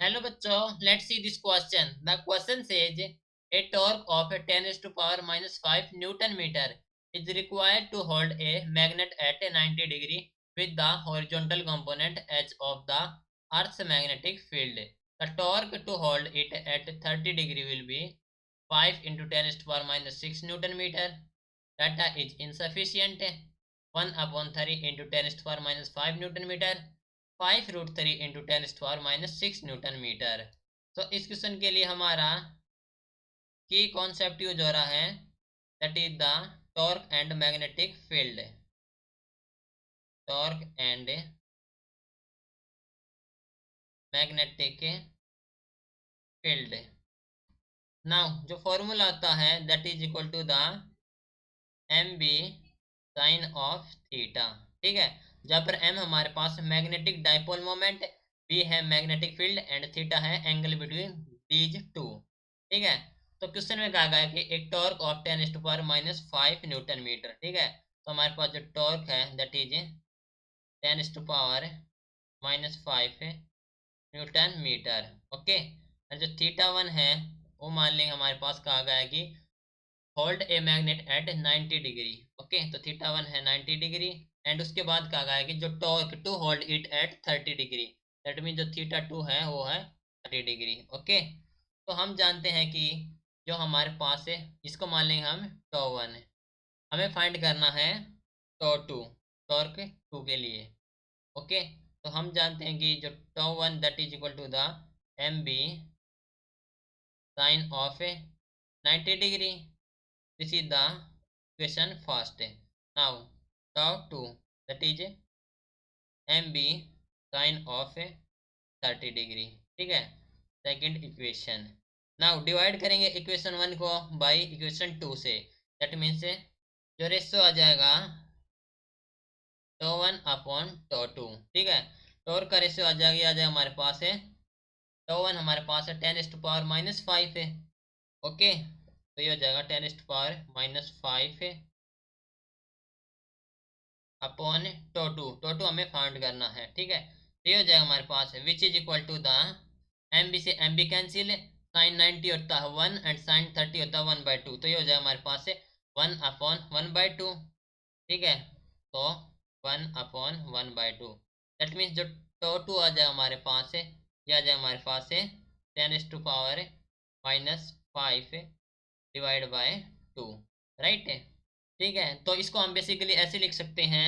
Hello बच्चों, let's see this question. The question says a torque of 10 to power minus 5 Newton meter is required to hold a magnet at 90 degree with the horizontal component edge of the Earth's magnetic field. The torque to hold it at 30 degree will be 5 into 10 to power minus 6 Newton meter. Data is insufficient. 1 upon 3 into 10 to power minus 5 Newton meter. 5 root 3 into 10 square minus 6 newton meter. तो इस question के लिए हमारा की concept use हो रहा है, that is the torque and magnetic field. Torque and magnetic field. Now जो फॉर्मूला आता है that is equal to the M B sine of theta. ठीक है, जहाँ पर एम हमारे पास मैग्नेटिक डाइपोल मोमेंट, बी है मैग्नेटिक फील्ड एंड थीटा है एंगल बिटवीन दीज टू। ठीक है, तो क्वेश्चन में कहा गया कि एक torque of 10 to power minus 5 newton meter. ठीक है, तो हमारे पास जो टॉर्क है that is 10 to power minus 5 newton meter. Okay, और जो थीटा 1 है वो मान लेंगे हमारे पास कहा गया है कि hold a magnet at 90 degree. Okay, तो थीटा 1 है 90 डिग्री एंड उसके बाद कहा गया है कि जो torque to hold it at 30 degree, that mean जो थीटा 2 है वो है 30 डिग्री। ओके, तो हम जानते हैं कि जो हमारे पास है इसको मान लेंगे हम टॉ 1। हमें फाइंड करना है टॉ 2, टॉर्क 2 के लिए। ओके, तो हम जानते हैं कि जो tau 1 that is equal to the M B sine of 90 degree. This is the equation first. Now tau 2 that is mb sin of 30 degree. ठीक है, सेकंड इक्वेशन। नाउ डिवाइड करेंगे इक्वेशन 1 को बाय इक्वेशन 2 से, that means जो ratio आ जाएगा to 1 upon to 2। ठीक है, torque का रेशियो आ जाएगा हमारे पास है टो 1 हमारे पास है 10 टू पावर माइनस 5 है। ओके, तो ये हो जाएगा 10 टू पावर माइनस 5 है अपॉन टो 2 हमें फाइंड करना है। ठीक है, तो ये हो जाएगा हमारे पास which is equal to the M B से एम बी कैंसिल, साइन 90 होता है 1 एंड साइन 30 होता है 1/2, तो ये हो जाएगा हमारे पास 1 अपॉन 1/2। ठीक है, तो 1 अपॉन 1/2 दैट मीन्स जो टो 2 आ जाएगा हमारे पास ये आ जाएगा हमारे पास 10 to power minus 5 divide by 2। Right, ठीक है, तो इसको हम बेसिकली ऐसे लिख सकते हैं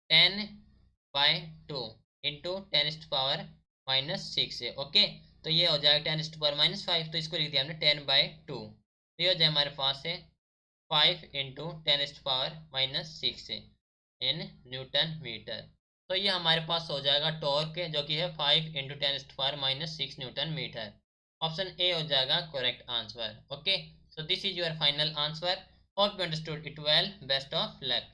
10/2 इंटू 10 पावर माइनस 6 है। ओके, तो ये हो जाएगा 10 पावर माइनस 5, तो इसको लिख दिया हमने 10/2। तो ये हो जाए हमारे पास 5 into 10 power minus 6 in newton meter. तो ये हमारे पास हो जाएगा टॉर्क जो कि है 5 into 10 power minus 6 newton meter. Option A हो जाएगा correct answer. Okay, so this is your final answer. Hope you understood it well. Best of luck.